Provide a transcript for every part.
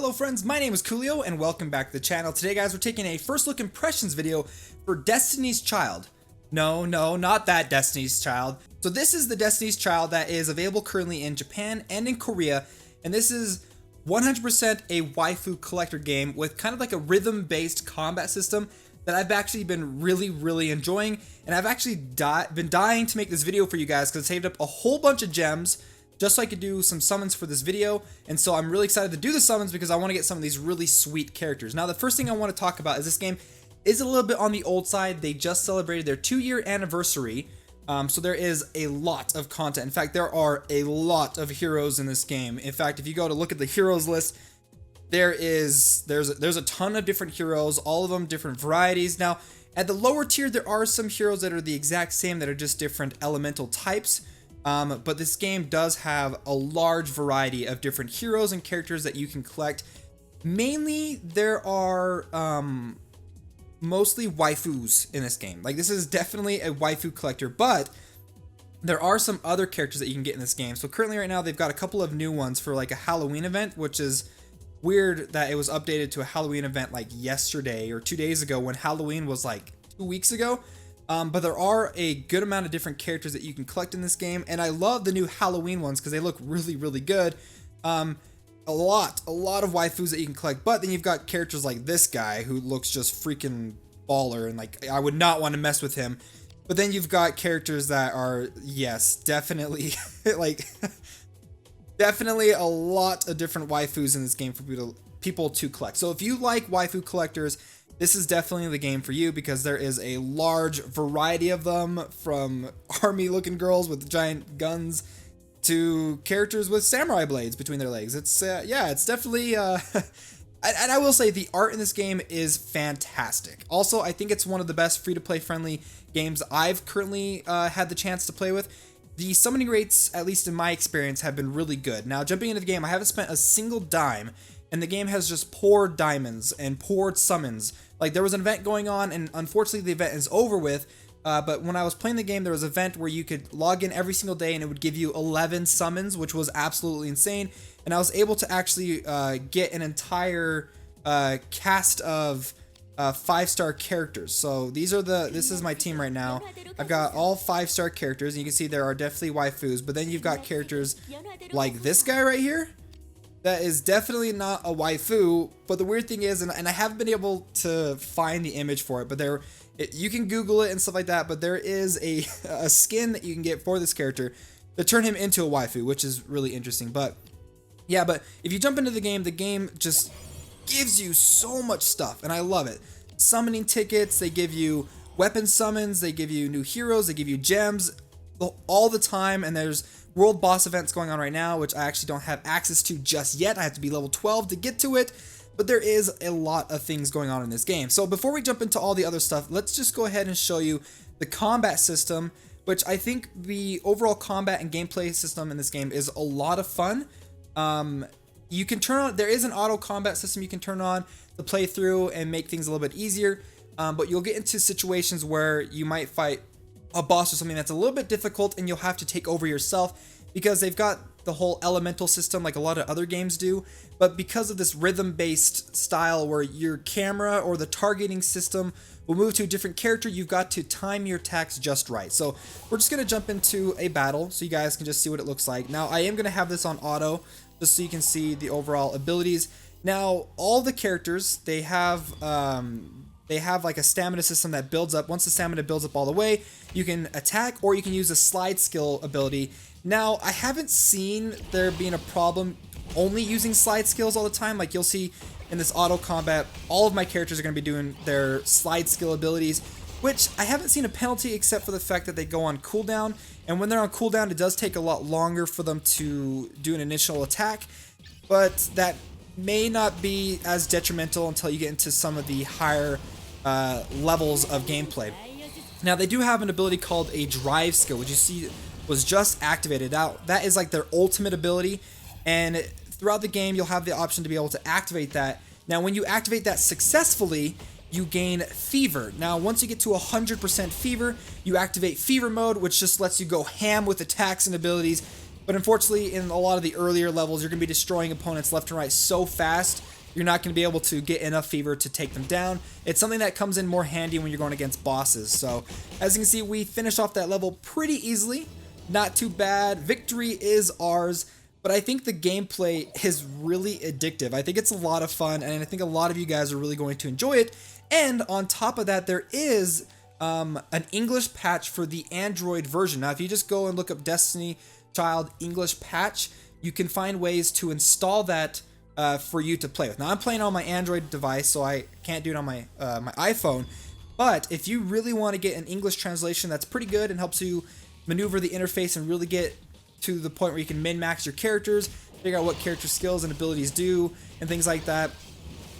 Hello friends, my name is Koolio and welcome back to the channel. Today guys, we're taking a first look impressions video for Destiny's Child. No, not that Destiny's Child. So this is the Destiny's Child that is available currently in Japan and in Korea, and this is 100% a waifu collector game with kind of like a rhythm-based combat system that I've actually been really enjoying, and I've actually been dying to make this video for you guys because I saved up a whole bunch of gems just so I could do some summons for this video, and so I'm really excited to do the summons because I want to get some of these really sweet characters. Now the first thing I want to talk about is this game is a little bit on the old side. They just celebrated their 2-year anniversary, so there is a lot of content. In fact, there are a lot of heroes in this game. In fact, if you go to look at the heroes list, there's a ton of different heroes, all of them different varieties. Now at the lower tier there are some heroes that are the exact same that are just different elemental types. But this game does have a large variety of different heroes and characters that you can collect. Mainly, there are mostly waifus in this game. Like, this is definitely a waifu collector, but there are some other characters that you can get in this game. So currently right now, they've got a couple of new ones for like a Halloween event, which is weird that it was updated to a Halloween event like yesterday or 2 days ago when Halloween was like 2 weeks ago. But there are a good amount of different characters that you can collect in this game, and I love the new Halloween ones because they look really good. A lot of waifus that you can collect, but then you've got characters like this guy who looks just freaking baller, and like I would not want to mess with him. But then you've got characters that are, yes, definitely like definitely a lot of different waifus in this game for people to collect. So if you like waifu collectors, this is definitely the game for you because there is a large variety of them, from army looking girls with giant guns to characters with samurai blades between their legs. It's yeah, it's definitely and I will say the art in this game is fantastic. Also, I think it's one of the best free-to-play friendly games I've currently had the chance to play with. The summoning rates, at least in my experience, have been really good. Now, jumping into the game, I haven't spent a single dime, and the game has just poured diamonds and poured summons. Like, there was an event going on, and unfortunately the event is over with, but when I was playing the game, there was an event where you could log in every single day and it would give you 11 summons, which was absolutely insane, and I was able to actually get an entire cast of 5-star characters. So this is my team right now. I've got all 5-star characters, and you can see there are definitely waifus, but then you've got characters like this guy right here. That is definitely not a waifu, but the weird thing is, and I haven't been able to find the image for it, but you can Google it and stuff like that, but there is a skin that you can get for this character to turn him into a waifu, which is really interesting. But yeah, but if you jump into the game just gives you so much stuff, and I love it. Summoning tickets, they give you weapon summons, they give you new heroes, they give you gems all the time, and there's world boss events going on right now, which I actually don't have access to just yet. I have to be level 12 to get to it, but there is a lot of things going on in this game. So before we jump into all the other stuff, let's just go ahead and show you the combat system, which I think the overall combat and gameplay system in this game is a lot of fun. You can turn on, there is an auto combat system you can turn on to play through and make things a little bit easier, but you'll get into situations where you might fight a boss or something that's a little bit difficult and you'll have to take over yourself because they've got the whole elemental system like a lot of other games do, but because of this rhythm-based style where your camera or the targeting system will move to a different character, you've got to time your attacks just right. So we're just going to jump into a battle so you guys can just see what it looks like. Now I am going to have this on auto just so you can see the overall abilities. Now all the characters, they have like a stamina system that builds up. Once the stamina builds up all the way, you can attack or you can use a slide skill ability. Now, I haven't seen there being a problem only using slide skills all the time. Like you'll see in this auto combat, all of my characters are going to be doing their slide skill abilities, which I haven't seen a penalty except for the fact that they go on cooldown. And when they're on cooldown, it does take a lot longer for them to do an initial attack, but that may not be as detrimental until you get into some of the higher levels of gameplay. Now they do have an ability called a drive skill, which you see was just activated. Now that is like their ultimate ability, and throughout the game you'll have the option to be able to activate that. Now when you activate that successfully, you gain fever. Now once you get to 100% fever, you activate fever mode, which just lets you go ham with attacks and abilities. But unfortunately, in a lot of the earlier levels, you're going to be destroying opponents left and right so fast you're not going to be able to get enough fever to take them down. It's something that comes in more handy when you're going against bosses. So as you can see, we finished off that level pretty easily. Not too bad. Victory is ours. But I think the gameplay is really addictive. I think it's a lot of fun, and I think a lot of you guys are really going to enjoy it. And on top of that, there is an English patch for the Android version. Now, if you just go and look up Destiny Child English patch, you can find ways to install that for you to play with. Now, I'm playing on my Android device, so I can't do it on my my iPhone. But if you really want to get an English translation that's pretty good and helps you maneuver the interface and really get to the point where you can min-max your characters, figure out what character skills and abilities do, and things like that,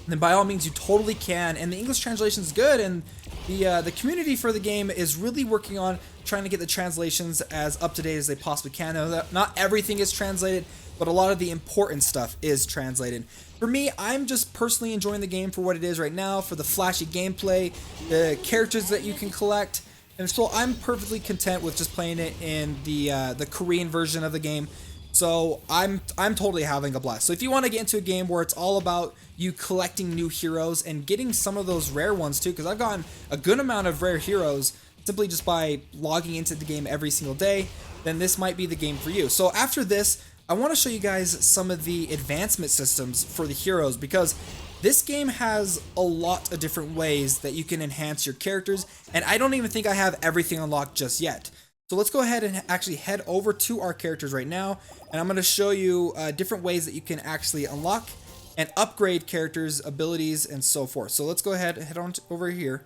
then by all means you totally can. And the English translation is good, and the community for the game is really working on trying to get the translations as up to date as they possibly can. Now, not everything is translated, but a lot of the important stuff is translated. For me, I'm just personally enjoying the game for what it is right now, for the flashy gameplay, the characters that you can collect, and so I'm perfectly content with just playing it in the Korean version of the game. So I'm totally having a blast. So if you want to get into a game where it's all about you collecting new heroes and getting some of those rare ones too, because I've gotten a good amount of rare heroes simply just by logging into the game every single day, then this might be the game for you. So after this, I want to show you guys some of the advancement systems for the heroes, because this game has a lot of different ways that you can enhance your characters, and I don't even think I have everything unlocked just yet. So let's go ahead and actually head over to our characters right now, and I'm going to show you different ways that you can actually unlock and upgrade characters' abilities and so forth. So let's go ahead and head on over here.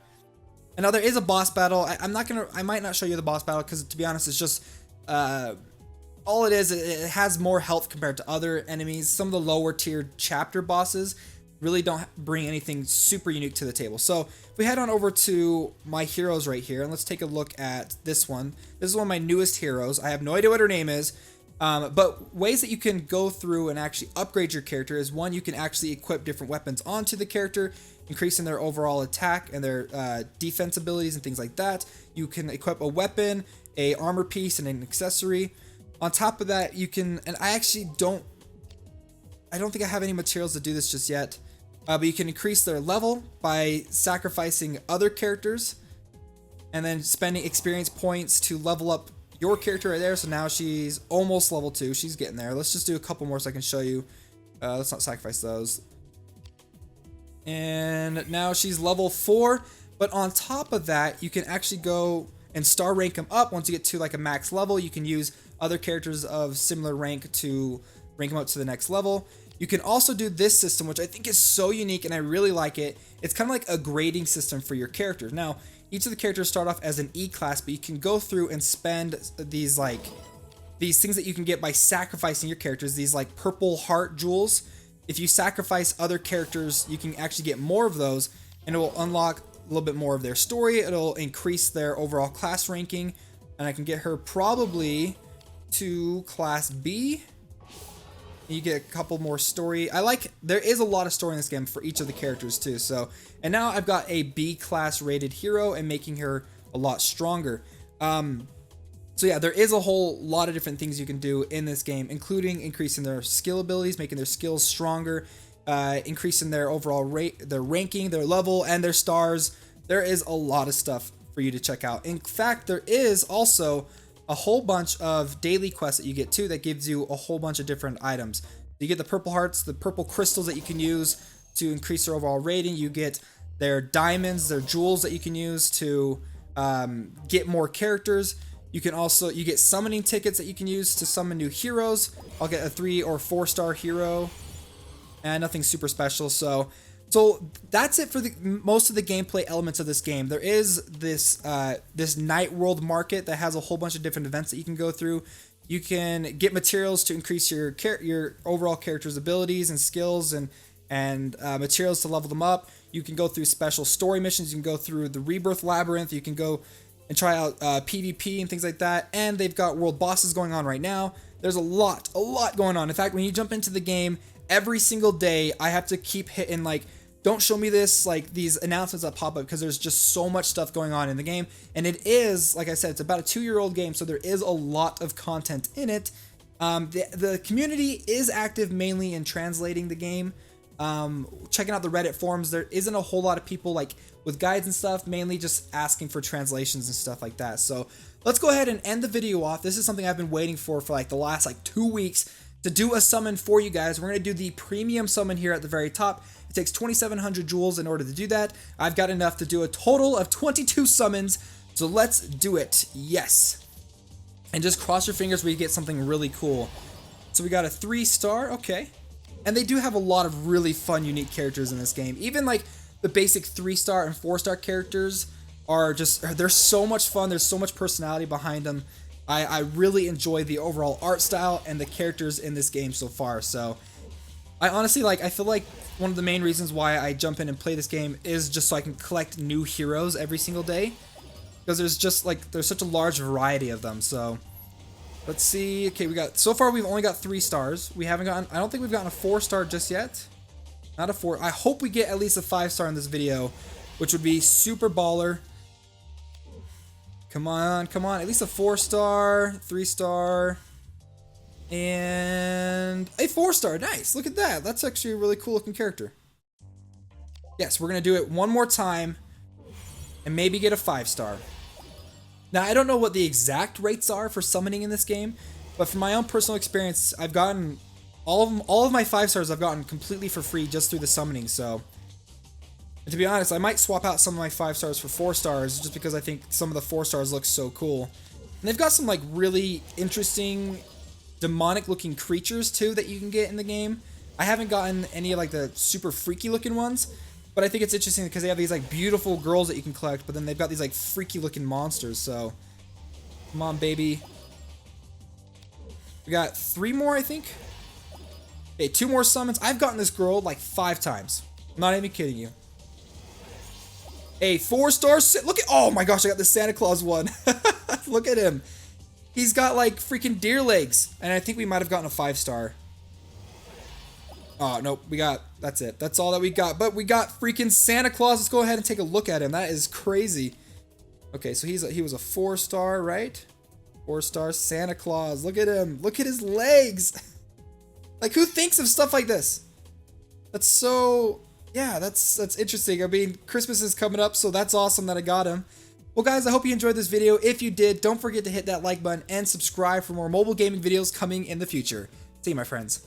And now there is a boss battle. I might not show you the boss battle because, to be honest, it's just all it is. It has more health compared to other enemies. Some of the lower tiered chapter bosses really don't bring anything super unique to the table. So if we head on over to my heroes right here, and let's take a look at this one. This is one of my newest heroes. I have no idea what her name is, but ways that you can go through and actually upgrade your character is, one, you can actually equip different weapons onto the character, increasing their overall attack and their defense abilities and things like that. You can equip a weapon, a armor piece, and an accessory. On top of that, you can, and I don't think I have any materials to do this just yet, but you can increase their level by sacrificing other characters and then spending experience points to level up your character right there. So now she's almost level 2. She's getting there. Let's just do a couple more so I can show you. Let's not sacrifice those. And now she's level 4. But on top of that, you can actually go and star rank them up. Once you get to like a max level, you can use other characters of similar rank to rank them up to the next level. You can also do this system, which I think is so unique and I really like it. It's kind of like a grading system for your characters. Now, each of the characters start off as an E class, but you can go through and spend these things that you can get by sacrificing your characters, these like purple heart jewels. If you sacrifice other characters, you can actually get more of those, and it will unlock a little bit more of their story. It'll increase their overall class ranking, and I can get her probably to class B. You get a couple more story. There is a lot of story in this game for each of the characters too. So, and now I've got a B class rated hero and making her a lot stronger. So yeah, there is a whole lot of different things you can do in this game, including increasing their skill abilities, making their skills stronger, increasing their overall rate, their ranking, their level, and their stars. There is a lot of stuff for you to check out. In fact, there is also a whole bunch of daily quests that you get too that gives you a whole bunch of different items. You get the purple hearts, the purple crystals that you can use to increase their overall rating. You get their diamonds, their jewels that you can use to get more characters. You get summoning tickets that you can use to summon new heroes. I'll get a 3 or 4 star hero, and nothing super special. So that's it for most of the gameplay elements of this game. There is this night world market that has a whole bunch of different events that you can go through. You can get materials to increase your overall character's abilities and skills, and materials to level them up. You can go through special story missions. You can go through the Rebirth Labyrinth. You can go and try out PvP and things like that. And they've got world bosses going on right now. There's a lot going on. In fact, when you jump into the game, every single day I have to keep hitting like, don't show me this, like these announcements that pop up, because there's just so much stuff going on in the game. And it is, like I said, it's about a 2-year-old game, so there is a lot of content in it. The community is active mainly in translating the game. checking out the Reddit forums. There isn't a whole lot of people like with guides and stuff, mainly just asking for translations and stuff like that. So let's go ahead and end the video off. This is something I've been waiting for like the last like 2 weeks to do a summon for you guys. We're going to do the premium summon here at the very top. It takes 2,700 jewels in order to do that. I've got enough to do a total of 22 summons. So let's do it. Yes. And just cross your fingers we get something really cool. So we got a 3-star. Okay. And they do have a lot of really fun, unique characters in this game. Even like the basic 3-star and 4-star characters are just, they're so much fun. There's so much personality behind them. I really enjoy the overall art style and the characters in this game so far. So I honestly I feel like one of the main reasons why I jump in and play this game is just so I can collect new heroes every single day. Because there's just there's such a large variety of them. So let's see. Okay, so far we've only got 3 stars. We haven't gotten, I don't think we've gotten a 4-star just yet. Not a 4. I hope we get at least a 5-star in this video, which would be super baller. Come on, come on. At least a 4-star, 3-star, and a 4-star. Nice. Look at that. That's actually a really cool looking character. Yes, we're going to do it one more time and maybe get a 5-star. Now, I don't know what the exact rates are for summoning in this game, but from my own personal experience, I've gotten all of my 5-stars I've gotten completely for free just through the summoning. So, and to be honest, I might swap out some of my 5-stars for 4-stars just because I think some of the 4-stars look so cool. And they've got some like really interesting demonic looking creatures too that you can get in the game. I haven't gotten any of like the super freaky looking ones, but I think it's interesting because they have these like beautiful girls that you can collect, but then they've got these like freaky looking monsters. So come on, baby. We got 3 more, I think. Okay, 2 more summons. I've gotten this girl like 5 times. I'm not even kidding you. A 4-star. Look at, oh my gosh, I got the Santa Claus one. Look at him. He's got like freaking deer legs. And I think we might have gotten a 5-star. Oh, nope. That's it. That's all that we got. But we got freaking Santa Claus. Let's go ahead and take a look at him. That is crazy. Okay, so he was a 4-star, right? 4-star Santa Claus. Look at him. Look at his legs. Like, who thinks of stuff like this? That's so... Yeah, that's interesting. I mean, Christmas is coming up, so that's awesome that I got him. Well, guys, I hope you enjoyed this video. If you did, don't forget to hit that like button and subscribe for more mobile gaming videos coming in the future. See you, my friends.